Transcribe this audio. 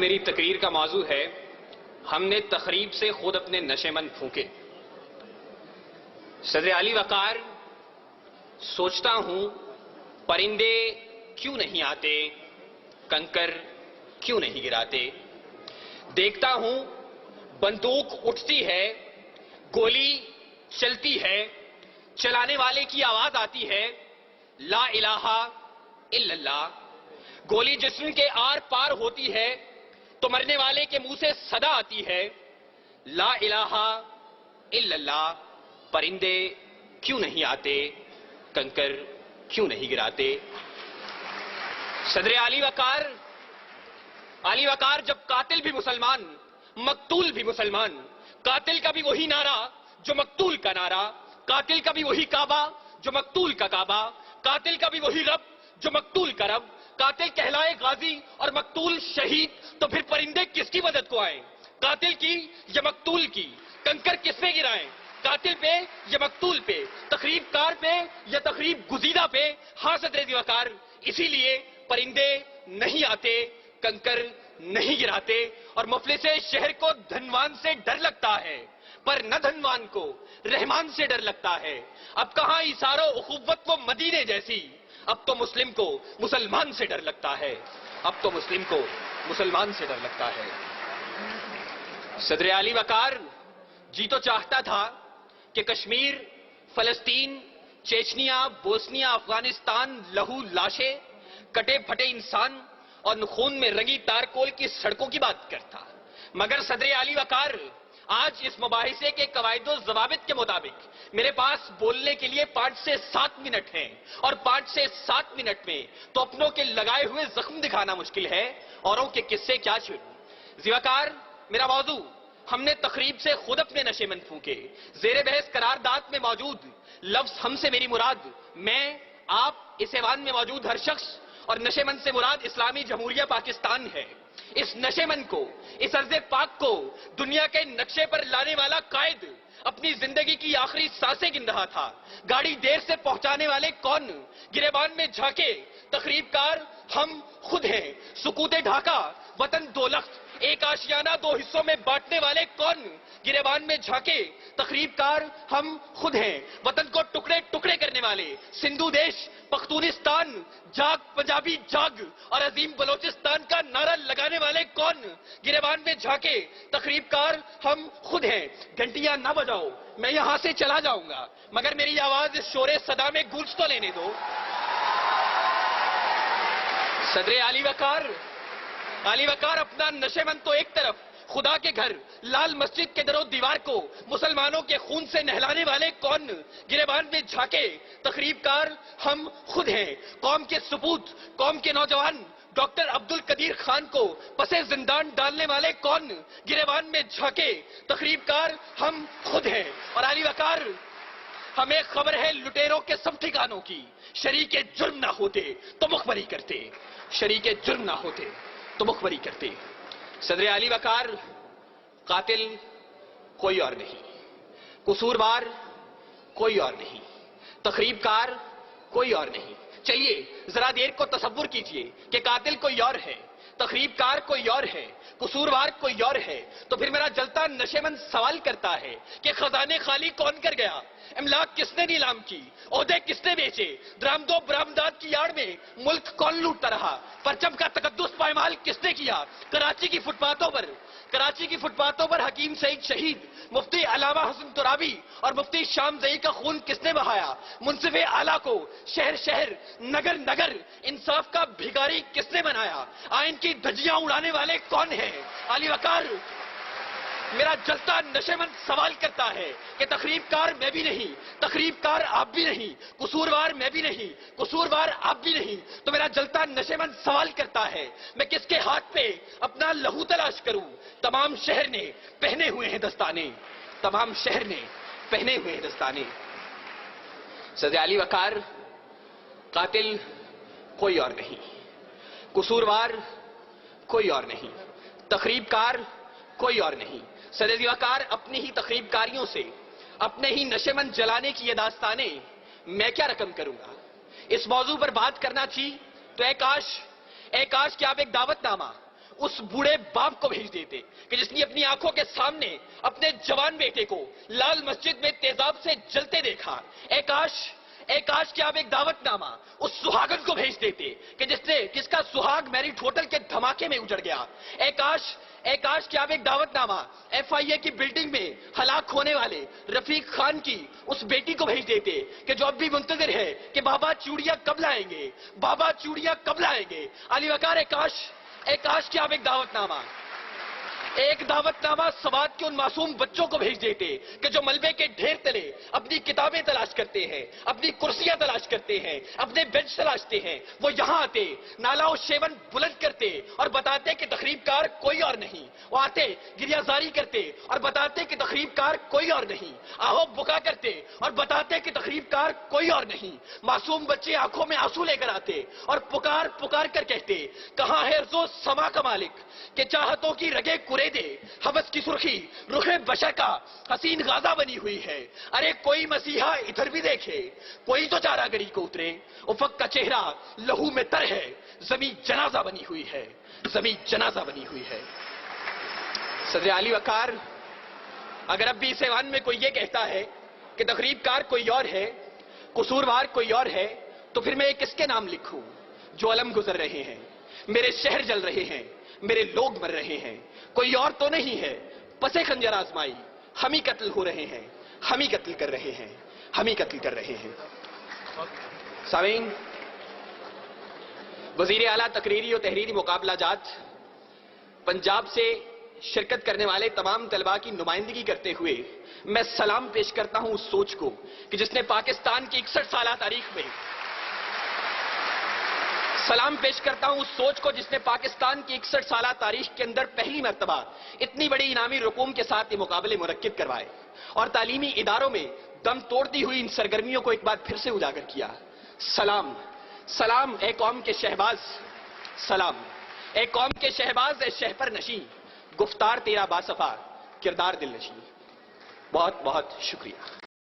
میری تقریر کا موضوع ہے ہم نے تخریب سے خود اپنے نشے مند پھونکے۔ صدر علی وقار، سوچتا ہوں پرندے کیوں نہیں آتے، کنکر کیوں نہیں گراتے۔ دیکھتا ہوں بندوق اٹھتی ہے، گولی چلتی ہے، چلانے والے کی آواز آتی ہے لا الہ الا اللہ۔ گولی جسم کے آر پار ہوتی ہے تو مرنے والے کے منہ سے صدا آتی ہے لا الہ الا اللہ۔ پرندے کیوں نہیں آتے، کنکر کیوں نہیں گراتے۔ صدر علی وقار جب قاتل بھی مسلمان، مقتول بھی مسلمان، قاتل کا بھی وہی نعرہ جو مقتول کا نعرہ، قاتل کا بھی وہی کعبہ جو مقتول کا کعبہ، قاتل کا بھی وہی رب جو مقتول کا رب، قاتل کہلائے غازی اور مقتول شہید، تو پھر پرندے کس کی مدد کو آئیں، قاتل کی یا مقتول کی؟ کنکر کس پہ گرائیں، قاتل پہ یا مقتول پہ، تخریب کار پہ یا تخریب گزیدہ پہ؟ ہاں صدر علی وقار، اسی لیے پرندے نہیں آتے، کنکر نہیں گراتے، اور مفلس شہر کو دھنوان سے ڈر لگتا ہے پر نہ دھنوان کو رحمان سے ڈر لگتا ہے۔ اب کہاں ایثار و اخوت و مدینے جیسی، اب تو مسلم کو مسلمان سے ڈر لگتا ہے، اب تو مسلم کو مسلمان سے ڈر لگتا ہے۔ صدر علی وقار، جی تو چاہتا تھا کہ کشمیر، فلسطین، چیچنیا، بوسنیا، افغانستان، لہو لاشیں، کٹے پھٹے انسان اور خون میں رنگی تارکول کی سڑکوں کی بات کرتا، مگر صدر علی وقار آج اس مباحثے کے قواعد و ضوابط کے مطابق میرے پاس بولنے کے لیے 5 سے 7 منٹ ہیں، اور 5 سے 7 منٹ میں تو اپنوں کے لگائے ہوئے زخم دکھانا مشکل ہے، اوروں کے قصے کیا چھوڑوں۔ ذی وقار، میرا موضوع ہم نے تخریب سے خود اپنے نشے مند پھونکے۔ زیر بحث قرارداد میں موجود لفظ ہم سے میری مراد میں، آپ، اس ایوان میں موجود ہر شخص، اور نشے مند سے مراد اسلامی جمہوریہ پاکستان ہے۔ اس نشے مند کو، اس ارض پاک کو دنیا کے نقشے پر لانے والا قائد اپنی زندگی کی آخری سانسیں گن رہا تھا۔ گاڑی دیر سے پہنچانے والے کون، گریبان میں جھانکے تخریب کار ہم خود ہیں۔ سکوت ڈھاکہ وطن دو لخت، ایک آشیانہ 2 حصوں میں بانٹنے والے کون، گریبان میں جھانکے تخریب کار ہم خود ہیں۔ وطن کو ٹکڑے ٹکڑے کرنے والے سندھو دیش، پختونستان، جاگ پنجابی جاگ اور عظیم بلوچستان کا نعرہ لگانے والے کون، گریبان میں جھانکے تخریب کار ہم خود ہیں۔ گھنٹیاں نہ بجاؤ، میں یہاں سے چلا جاؤں گا، مگر میری آواز اس شور صدا میں گونج تو لینے دو۔ صدر علی وقار اپنا نشے مند تو ایک طرف، خدا کے گھر لال مسجد کے در و دیوار کو مسلمانوں کے خون سے نہلانے والے کون، گریبان میں جھانکے تخریب کار ہم خود ہیں۔ قوم کے سپوت، قوم کے نوجوان ڈاکٹر عبدالقدیر خان کو پسے زندان ڈالنے والے کون، گریبان میں جھانکے تخریب کار ہم خود ہیں۔ اور علی وقار، ہمیں خبر ہے لٹیروں کے سب ٹھکانوں کی، شریک جرم نہ ہوتے تو مخبری کرتے، شریک جرم نہ ہوتے تو مخبری کرتے۔ صدر علی وقار، قاتل کوئی اور نہیں، قصوروار کوئی اور نہیں، تخریب کار کوئی اور نہیں۔ چلیے ذرا دیر کو تصور کیجئے کہ قاتل کوئی اور ہے، تخریب کار کوئی اور ہے، قصوروار کوئی اور ہے، تو پھر میرا جلتا نشے مند سوال کرتا ہے کہ خزانے خالی کون کر گیا، املاک کس نے نیلام کی، عہدے کس نے بیچے، درآمد و برآمدات کی آڑ میں ملک کون لوٹتا رہا، پرچم کا تقدس پائمال کس نے کیا، کراچی کی فٹ پاتھوں پر حکیم سعید شہید، مفتی علامہ حسن ترابی اور مفتی شام زئی کا خون کس نے بہایا، منصف اعلیٰ کو شہر شہر نگر نگر انصاف کا بھیکاری کس نے بنایا، آئین کی دھجیاں اڑانے والے کون ہیں؟ علی وقار، میرا جلتا نشے مند سوال کرتا ہے کہ تخریب کار میں بھی نہیں، تخریب کار آپ بھی نہیں، قصوروار میں بھی نہیں، قصوروار آپ بھی نہیں، تو میرا جلتا نشے مند سوال کرتا ہے میں کس کے ہاتھ پہ اپنا لہو تلاش کروں؟ تمام شہر نے پہنے ہوئے ہیں دستانے، تمام شہر نے پہنے ہوئے ہیں دستانے۔ صدر علی وقار، قاتل کوئی اور نہیں، قصوروار کوئی اور نہیں، تخریب کار کوئی اور نہیں۔ صدر علی وقار، اپنی ہی تخریب کاریوں سے، اپنے ہی نشے مند جلانے کی یہ داستانیں میں کیا رقم کروں گا؟ اس موضوع پر بات کرنا تھی تو اے کاش کہ آپ ایک دعوت نامہ اس بوڑھے باپ کو بھیج دیتے کہ جس نے اپنی آنکھوں کے سامنے اپنے جوان بیٹے کو لال مسجد میں تیزاب سے جلتے دیکھا. اے کاش کہ آپ ایک دعوت نامہ اس سہاگن کو بھیج دیتے کہ جس کا سہاگ میرٹ ہوٹل کے دھماکے میں اجڑ گیا. اے کاش کہ آپ ایک دعوت نامہ FIA کی بلڈنگ میں ہلاک ہونے والے رفیق خان کی اس بیٹی کو بھیج دیتے کہ جو اب بھی منتظر ہے کہ بابا چوڑیاں کب لائیں گے, بابا چوڑیاں کب لائیں گے. علی وقار, اے کاش کہ آپ ایک دعوت نامہ سوات کے ان معصوم بچوں کو بھیج دیتے کہ جو ملبے کے ڈھیر تلے اپنی کتابیں تلاش کرتے ہیں, اپنی کرسیاں تلاش کرتے ہیں, اپنے بینچ تلاشتے ہیں. وہ یہاں آتے, نالا و شیون بلند کرتے اور بتاتے کہ تخریب کار کوئی اور نہیں. وہ آتے, گریہ زاری کرتے اور بتاتے کہ تخریب کار کوئی اور نہیں. آہو بکا کرتے اور بتاتے کہ تخریب کار کوئی اور نہیں. معصوم بچے آنکھوں میں آنسو لے کر آتے اور پکار کر کہتے, کہاں ہے ارض و سما کا مالک کہ چاہتوں کی رگے دے, حوث کی سرخی رخ بشر کا حسین غازہ بنی ہوئی ہے. ارے کوئی مسیحا ادھر بھی دیکھے, کوئی تو چارہ گری کو اترے. افق کا چہرہ لہو میں تر ہے, زمین جنازہ بنی ہوئی ہے, زمین جنازہ بنی ہوئی ہے. صدر علی وقار, اگر اب بھی اس ایوان میں کوئی یہ کہتا ہے کہ تخریب کار کوئی اور ہے, قصوروار کوئی اور ہے, تو پھر میں کس کے نام لکھوں؟ جو علم گزر رہے ہیں, میرے شہر جل رہے ہیں, میرے لوگ مر رہے ہیں. کوئی اور تو نہیں ہے. پسے خنجر آزمائی ہم ہی قتل ہو رہے ہیں, ہم ہی قتل کر رہے ہیں, ہم ہی قتل کر رہے ہیں. سامعین, وزیر اعلیٰ تقریری و تحریری مقابلہ جات پنجاب سے شرکت کرنے والے تمام طلباء کی نمائندگی کرتے ہوئے میں سلام پیش کرتا ہوں اس سوچ کو کہ جس نے پاکستان کی 61 سالہ تاریخ میں سلام پیش کرتا ہوں اس سوچ کو جس نے پاکستان کی 61 سالہ تاریخ کے اندر پہلی مرتبہ اتنی بڑی انعامی رقوم کے ساتھ یہ مقابلے منعقد کروائے اور تعلیمی اداروں میں دم توڑتی ہوئی ان سرگرمیوں کو ایک بار پھر سے اجاگر کیا. سلام, سلام اے قوم کے شہباز, سلام اے قوم کے شہباز, اے شہپر نشیں, گفتار تیرا باصفا, کردار دل نشیں. بہت بہت شکریہ.